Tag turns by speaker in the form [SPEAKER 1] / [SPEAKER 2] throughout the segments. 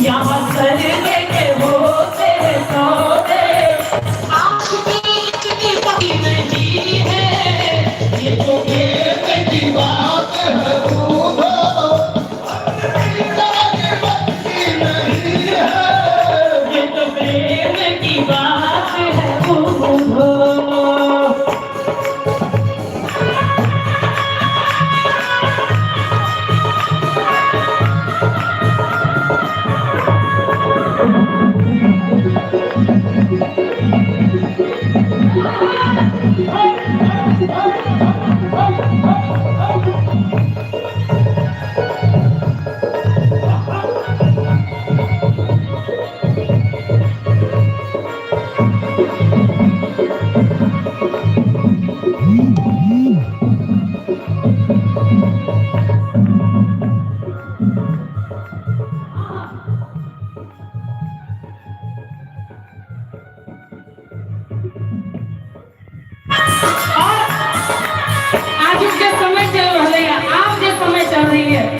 [SPEAKER 1] यहाँ सर लेके होते सोते आपकी इतनी पकी नहीं है ये तो प्रेम की बात है बूढ़ो ये तो प्रेम की बात है बूढ़ो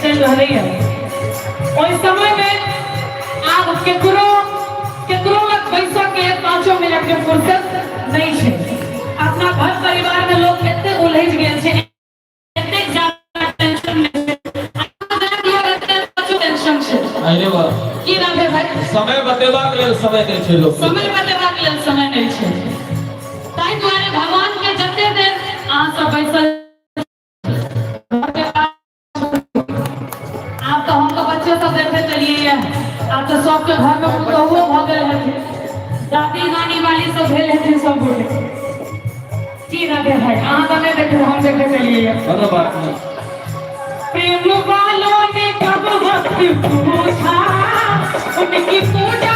[SPEAKER 1] चल रही है और इस समय में आप केकरो लग पैसा के 5 मिनट के फुर्सत नहीं है। अपना घर परिवार में लोग एते उलझ गए छे एते ज्यादा टेंशन में टेंशन छे।
[SPEAKER 2] अरे वाह
[SPEAKER 1] की नाम है भाई?
[SPEAKER 2] समय बतेबाक लेल समय नहीं छे लोग
[SPEAKER 1] समय बतेबाक लेल समय नहीं छे। ताई द्वारे भगवान के जते देर आ सब बैसल आप तो सबके घर में पुतहुओ भ गेल है दादी नानी वाली सब भेल है सब बोले की ना दे भाई अहां तो नहीं देखे हम देखे चलिए
[SPEAKER 2] कोनो बात नहीं।
[SPEAKER 1] प्रेम वालों ने कब वक्त पूछा उनकी पूजा